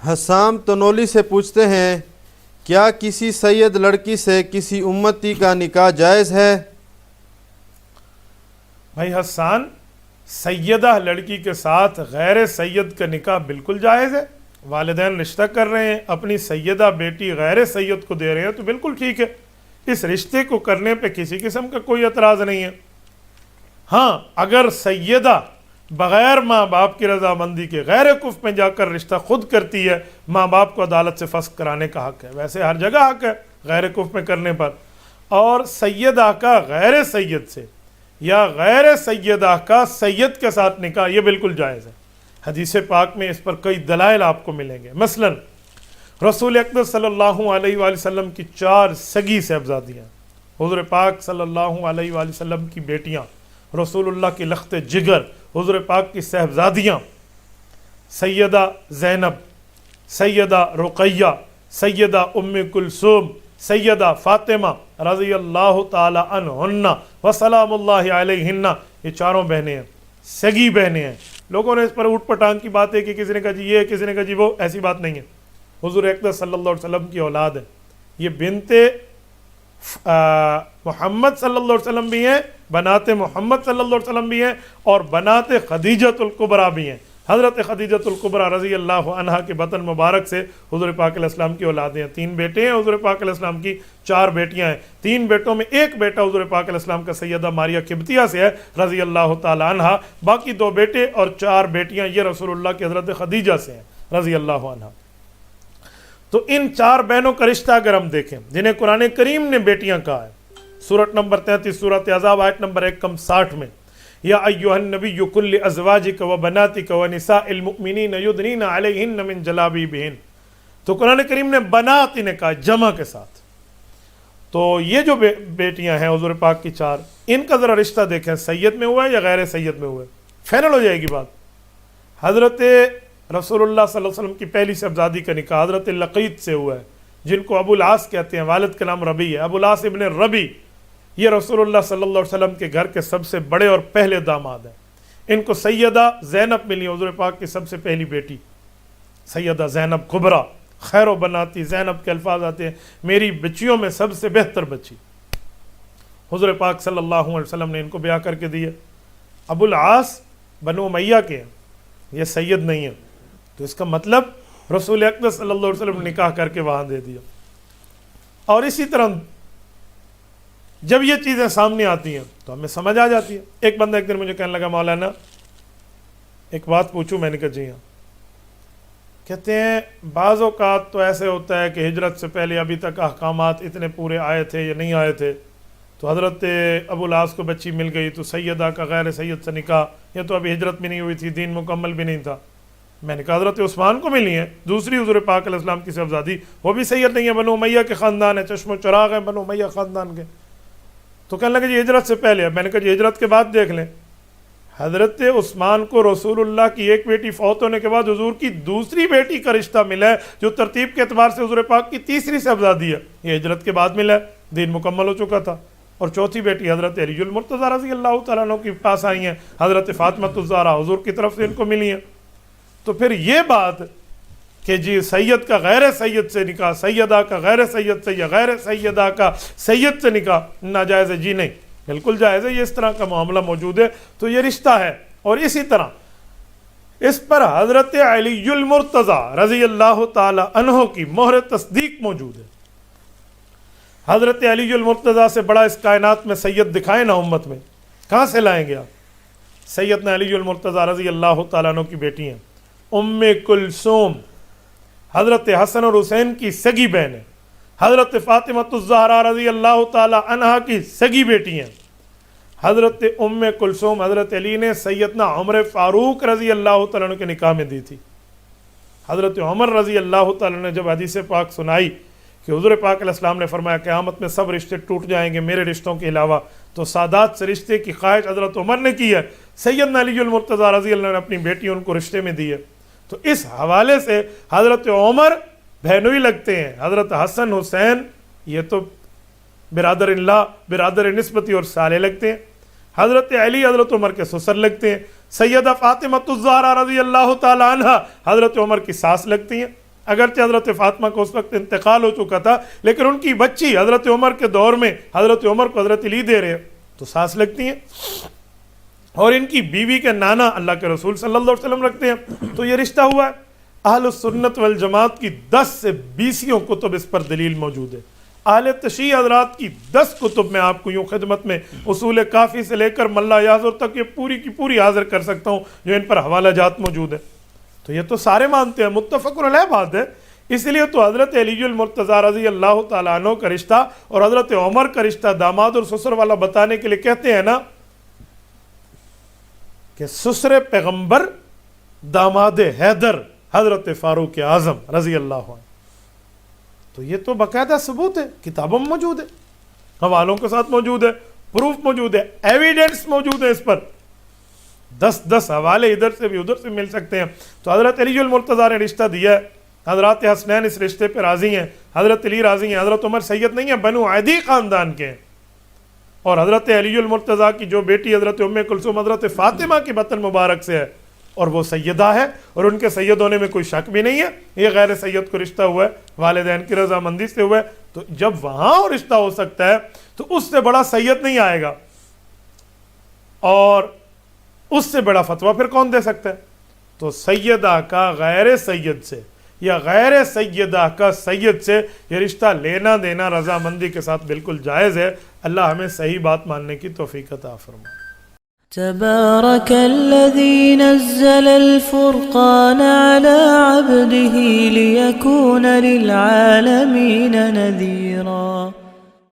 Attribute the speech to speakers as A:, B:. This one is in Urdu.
A: حسام تنولی سے پوچھتے ہیں کیا کسی سید لڑکی سے کسی امتی کا نکاح جائز ہے؟
B: بھائی حسان، سیدہ لڑکی کے ساتھ غیر سید کا نکاح بالکل جائز ہے۔ والدین رشتہ کر رہے ہیں، اپنی سیدہ بیٹی غیر سید کو دے رہے ہیں تو بالکل ٹھیک ہے، اس رشتے کو کرنے پہ کسی قسم کا کوئی اعتراض نہیں ہے۔ ہاں، اگر سیدہ بغیر ماں باپ کی رضامندی کے غیر کف میں جا کر رشتہ خود کرتی ہے، ماں باپ کو عدالت سے فسخ کرانے کا حق ہے، ویسے ہر جگہ حق ہے غیر کف میں کرنے پر۔ اور سیدہ کا غیر سید سے یا غیر سیدہ کا سید کے ساتھ نکاح یہ بالکل جائز ہے۔ حدیث پاک میں اس پر کئی دلائل آپ کو ملیں گے۔ مثلا رسول اکرم صلی اللہ علیہ وآلہ وسلم کی 4 سگی صاحبزادیاں، حضور پاک صلی اللہ علیہ وآلہ وسلم کی بیٹیاں، رسول اللہ کی لخت جگر، حضور پاک کی صاحبزادیاں، سیدہ زینب، سیدہ رقیہ، سیدہ ام کلثوم، سیدہ فاطمہ رضی اللہ تعالی عنہن وسلام اللہ علیہن، یہ 4 بہنیں ہیں، سگی بہنیں ہیں۔ لوگوں نے اس پر اوٹ پٹانگ کی بات ہے کہ کسی نے کہا جی یہ، کسی نے کہا جی وہ، ایسی بات نہیں ہے۔ حضور اکرم صلی اللہ علیہ وسلم کی اولاد ہے، یہ بنت محمد صلی اللہ علیہ وسلم بھی ہیں، بنات محمد صلی اللہ علیہ وسلم بھی ہیں، اور بنات خدیجۃ الکبریٰ بھی ہیں۔ حضرت خدیجۃ الکبریٰ رضی اللہ عنہا کے بطن مبارک سے حضور پاک علیہ السلام کی اولادیں ہیں۔ 3 بیٹے ہیں حضور پاک علیہ السلام کی، 4 بیٹیاں ہیں۔ 3 بیٹوں میں ایک بیٹا حضور پاک علیہ السلام کا سیدہ ماریہ قبطیہ سے ہے رضی اللہ تعالی عنہا، باقی 2 بیٹے اور 4 بیٹیاں یہ رسول اللہ کی حضرت خدیجہ سے ہیں رضی اللہ عنہا۔ تو ان 4 بہنوں کا رشتہ اگر ہم دیکھیں جنہیں قرآن کریم نے بیٹیاں کہا ہے، سورۃ نمبر 33 سورۃ احزاب آیت نمبر 160 میں، یا ایھا النبی کل ازواجک و بناتک و نساء المؤمنین یدنین علیہن من جلابیبہن، تو قرآن کریم نے بنات انہیں کہا جمع کے ساتھ۔ تو یہ جو بیٹیاں ہیں حضور پاک کی 4، ان کا ذرا رشتہ دیکھیں، سید میں ہوا ہے یا غیر سید میں ہوا ہے، فائنل ہو جائے گی بات۔ حضرت رسول اللہ صلی اللہ علیہ وسلم کی پہلی صاحبزادی کا نکاح حضرت لقیط سے ہوا ہے، جن کو ابو العاص کہتے ہیں، والد کا نام ربی ہے، ابو العاص ابن ربی، یہ رسول اللہ صلی اللہ علیہ وسلم کے گھر کے سب سے بڑے اور پہلے داماد ہیں۔ ان کو سیدہ زینب ملی، حضور پاک کی سب سے پہلی بیٹی سیدہ زینب کبریٰ، خیر و بناتی زینب کے الفاظ آتے ہیں، میری بچیوں میں سب سے بہتر بچی۔ حضور پاک صلی اللہ علیہ وسلم نے ان کو بیاہ کر کے دی ہے۔ ابو العاص بنو امیہ کے ہیں، یہ سید نہیں ہیں، تو اس کا مطلب رسول اکرم صلی اللہ علیہ وسلم نے نکاح کر کے وہاں دے دیا۔ اور اسی طرح جب یہ چیزیں سامنے آتی ہیں تو ہمیں سمجھ آ جاتی ہے۔ ایک بندہ ایک دن مجھے کہنے لگا مولانا ایک بات پوچھوں، میں نے کہا جی ہاں۔ کہتے ہیں بعض اوقات تو ایسے ہوتا ہے کہ ہجرت سے پہلے ابھی تک احکامات اتنے پورے آئے تھے یا نہیں آئے تھے، تو حضرت ابو العاص کو بچی مل گئی تو سیدہ کا غیر سید سے نکاح، یہ تو ابھی ہجرت بھی نہیں ہوئی تھی، دین مکمل بھی نہیں تھا۔ میں نے کہا حضرت عثمان کو ملی ہیں، دوسری حضور پاک علیہ السلام کی صاحبزادی، وہ بھی سید نہیں ہے، بنو امیہ کے خاندان ہے، چشم و چراغ ہے بنو امیہ خاندان کے۔ تو کہنے لگا جی ہجرت سے پہلے ہے۔ میں نے کہا جی ہجرت کے بعد دیکھ لیں، حضرت عثمان کو رسول اللہ کی ایک بیٹی فوت ہونے کے بعد حضور کی دوسری بیٹی کا رشتہ ملا ہے، جو ترتیب کے اعتبار سے حضور پاک کی تیسری صاحبزادی ہے، یہ ہجرت کے بعد ملا ہے، دین مکمل ہو چکا تھا۔ اور چوتھی بیٹی حضرت علی المرتضیٰ رضی اللہ تعالیٰ عنہ کے پاس آئی ہیں، حضرت فاطمہ الزہرا حضور کی طرف سے ان کو ملی ہیں۔ تو پھر یہ بات کہ جی سید کا غیر سید سے نکاح، سیدہ کا غیر سید سے یا غیر سیدہ کا سید سے نکاح ناجائز ہے، جی نہیں، بالکل جائز ہے، یہ اس طرح کا معاملہ موجود ہے تو یہ رشتہ ہے۔ اور اسی طرح اس پر حضرت علی المرتضیٰ رضی اللہ تعالی عنہ کی مہر تصدیق موجود ہے۔ حضرت علی المرتضیٰ سے بڑا اس کائنات میں سید دکھائے نا امت میں، کہاں سے لائیں گے آپ؟ سیدنا علی المرتضیٰ رضی اللہ تعالیٰ عنہ کی بیٹی ہیں ام کلثوم، حضرت حسن اور حسین کی سگی بہن ہے، حضرت فاطمہ الزہرا رضی اللہ تعالی عنہا کی سگی بیٹی ہیں۔ حضرت ام کلثوم حضرت علی نے سیدنا عمر فاروق رضی اللہ تعالیٰ عنہ کے نکاح میں دی تھی۔ حضرت عمر رضی اللہ تعالیٰ عنہ نے جب حدیث پاک سنائی کہ حضور پاک علیہ السلام نے فرمایا قیامت میں سب رشتے ٹوٹ جائیں گے میرے رشتوں کے علاوہ، تو سادات سے رشتے کی خواہش حضرت عمر نے کی ہے، سیدنا علی المرتضیٰ رضی اللہ عنہ نے اپنی بیٹی ان کو رشتے میں دی ہے۔ تو اس حوالے سے حضرت عمر بہنوئی لگتے ہیں، حضرت حسن حسین یہ تو برادر اللہ، برادر نسبتی اور سالے لگتے ہیں، حضرت علی حضرت عمر کے سسر لگتے ہیں، سیدہ فاطمہ الزہرا رضی اللہ تعالی عنہا حضرت عمر کی ساس لگتی ہیں۔ اگرچہ حضرت فاطمہ کو اس وقت انتقال ہو چکا تھا، لیکن ان کی بچی حضرت عمر کے دور میں حضرت عمر کو حضرت علی دے رہے تو ساس لگتی ہیں، اور ان کی بیوی کے نانا اللہ کے رسول صلی اللہ علیہ وسلم رکھتے ہیں، تو یہ رشتہ ہوا ہے۔ اہل السنت والجماعت کی 10 سے 20 کتب اس پر دلیل موجود ہے۔ اہل تشیع حضرات کی 10 کتب میں آپ کو یوں خدمت میں اصول کافی سے لے کر ملا یازر تک یہ پوری کی پوری حاضر کر سکتا ہوں، جو ان پر حوالہ جات موجود ہے۔ تو یہ تو سارے مانتے ہیں، متفق علیہ بات ہے۔ اس لیے تو حضرت علی المرتضیٰ رضی اللہ تعالیٰ عنہ کا رشتہ اور حضرت عمر کا رشتہ داماد اور سسر والا بتانے کے لیے کہتے ہیں نا کہ سسر پیغمبر داماد حیدر حضرت فاروق اعظم رضی اللہ عنہ۔ تو یہ تو باقاعدہ ثبوت ہے، کتابوں میں موجود ہے، حوالوں کے ساتھ موجود ہے، پروف موجود ہے، ایویڈنس موجود ہے اس پر۔ 10 حوالے ادھر سے بھی ادھر سے مل سکتے ہیں۔ تو حضرت علی المرتضیٰ نے رشتہ دیا ہے، حضرات حسنین اس رشتے پہ راضی ہیں، حضرت علی راضی ہیں۔ حضرت عمر سید نہیں ہیں، بنو عدی خاندان کے ہیں، اور حضرت علی المرتضیٰ کی جو بیٹی حضرت ام کلثوم حضرت فاطمہ کی بطن مبارک سے ہے، اور وہ سیدہ ہے، اور ان کے سید ہونے میں کوئی شک بھی نہیں ہے۔ یہ غیر سید کو رشتہ ہوا ہے، والدین کی رضامندی سے ہوا ہے، تو جب وہاں رشتہ ہو سکتا ہے تو اس سے بڑا سید نہیں آئے گا، اور اس سے بڑا فتویٰ پھر کون دے سکتا ہے؟ تو سیدہ کا غیر سید سے یا غیر سیدہ کا سید سے یہ رشتہ لینا دینا رضامندی کے ساتھ بالکل جائز ہے۔ اللہ ہمیں صحیح بات ماننے کی توفیق عطا فرمائے۔
C: تبارك الذي نزل الفرقان على عبده ليكون للعالمين نذيرا